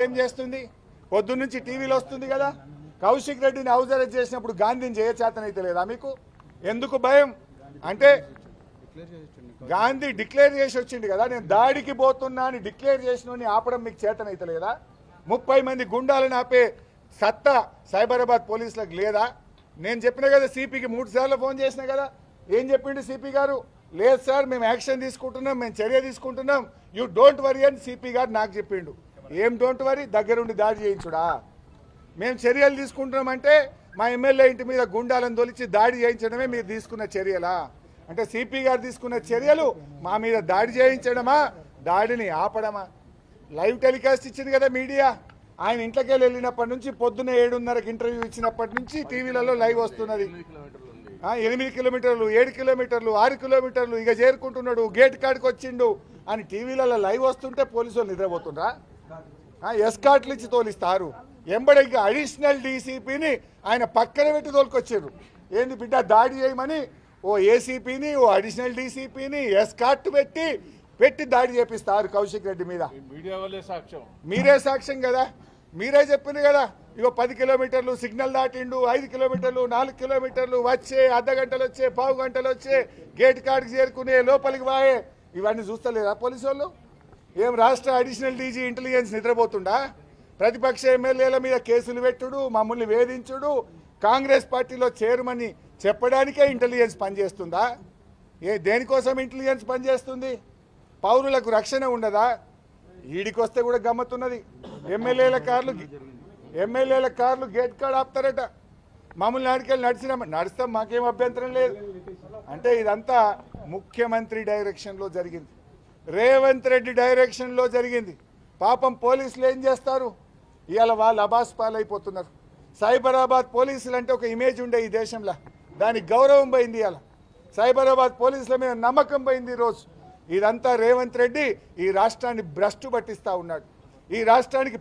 ఏం చేస్తుంది? పొద్దున్నుంచి టీవీలో వస్తుంది కదా. కౌశిక్ రెడ్డిని హౌస్ అరెస్ట్ చేసినప్పుడు గాంధీని చేయచేతనైతే లేదా మీకు? ఎందుకు భయం అంటే గాంధీ డిక్లేర్ చేసి వచ్చింది కదా, నేను దాడికి పోతున్నా అని డిక్లేర్ చేసిన ఆపడం మీకు చేతనైతే లేదా? 30 మంది గుండాలను ఆపే సత్తా సైబరాబాద్ పోలీసులకు లేదా? నేను చెప్పిన కదా, సిపికి 3 సార్లు ఫోన్ చేసిన కదా. ఏం చెప్పిండు సిపి గారు? లేదు సార్, మేము యాక్షన్ తీసుకుంటున్నాం, మేము చర్య తీసుకుంటున్నాం, యూ డోంట్ వరీ అని సిపి గారు నాకు చెప్పిండు. ఏం డోంట్ వరీ? దగ్గరుండి దాడి చేయించుడా? మేము చర్యలు తీసుకుంటున్నామంటే మా ఎమ్మెల్యే ఇంటి మీద గుండాలను తొలిచి దాడి చేయించడమే మీరు తీసుకున్న చర్యలా? అంటే సిపి గారు తీసుకున్న చర్యలు మా మీద దాడి చేయించడమా, దాడిని ఆపడమా? లైవ్ టెలికాస్ట్ ఇచ్చింది కదా మీడియా. ఆయన ఇంట్లోకి వెళ్ళినప్పటి నుంచి పొద్దున్న 7:30కి ఇంటర్వ్యూ ఇచ్చినప్పటి నుంచి టీవీలలో లైవ్ వస్తున్నది. 8 కిలోమీటర్లు, 7 కిలోమీటర్లు, 6 కిలోమీటర్లు ఇక చేరుకుంటున్నాడు, గేట్ కాడికి వచ్చిండు అని టీవీలలో లైవ్ వస్తుంటే పోలీసు వాళ్ళు నిద్రపోతుండ్రా? ఎస్కాట్లు ఇచ్చి తోలిస్తారు. ఎంబడి ఇంకా అడిషనల్ డీసీపీని ఆయన పక్కన పెట్టి తోలుకొచ్చారు. ఏంది బిడ్డ దాడి చేయమని ఓ ఏసీపీని, ఓ అడిషనల్ డీసీపీని ఎస్కాట్ పెట్టి దాడి చేపిస్తారు కౌశిక్ రెడ్డి మీద. మీరే సాక్ష్యం కదా, మీరే చెప్పింది కదా. ఇగో 10 కిలోమీటర్లు సిగ్నల్ దాటిండు, 5 కిలోమీటర్లు, 4 కిలోమీటర్లు వచ్చే, అర్ధగంటలు వచ్చే, పావు గంటలు వచ్చే, గేట్ కాడికి చేరుకునే, లోపలికి వాయే. ఇవన్నీ చూస్తలేదా పోలీసు వాళ్ళు? ఏం రాష్ట్ర అడిషనల్ డీజీ ఇంటెలిజెన్స్ నిద్రపోతుండా? ప్రతిపక్ష ఎమ్మెల్యేల మీద కేసులు పెట్టుడు, మమ్మల్ని వేధించుడు, కాంగ్రెస్ పార్టీలో చేరమని చెప్పడానికే ఇంటెలిజెన్స్ పనిచేస్తుందా? దేనికోసం ఇంటెలిజెన్స్ పనిచేస్తుంది? పౌరులకు రక్షణ ఉండదా? ఈడికి వస్తే కూడా గమ్మతున్నది. ఎమ్మెల్యేల కార్లు గేట్ కాడ ఆపుతారట. మమ్మల్ని ఆడికెళ్ళి నడుస్తాం, మాకేం అభ్యంతరం లేదు అంటే ఇదంతా ముఖ్యమంత్రి డైరెక్షన్లో జరిగింది, రేవంత్ రెడ్డి డైరెక్షన్లో జరిగింది. పాపం పోలీసులు ఏం చేస్తారు? ఇవాళ వాళ్ళు అబాస్ పాలైపోతున్నారు. సైబరాబాద్ పోలీసులు అంటే ఒక ఇమేజ్ ఉండే ఈ దేశంలో, దానికి గౌరవం పోయింది. ఇవాళ సైబరాబాద్ పోలీసుల మీద నమ్మకం పోయింది. ఈరోజు ఇదంతా రేవంత్ రెడ్డి ఈ రాష్ట్రాన్ని భ్రష్టు పట్టిస్తూ ఉన్నాడు. ఈ రాష్ట్రానికి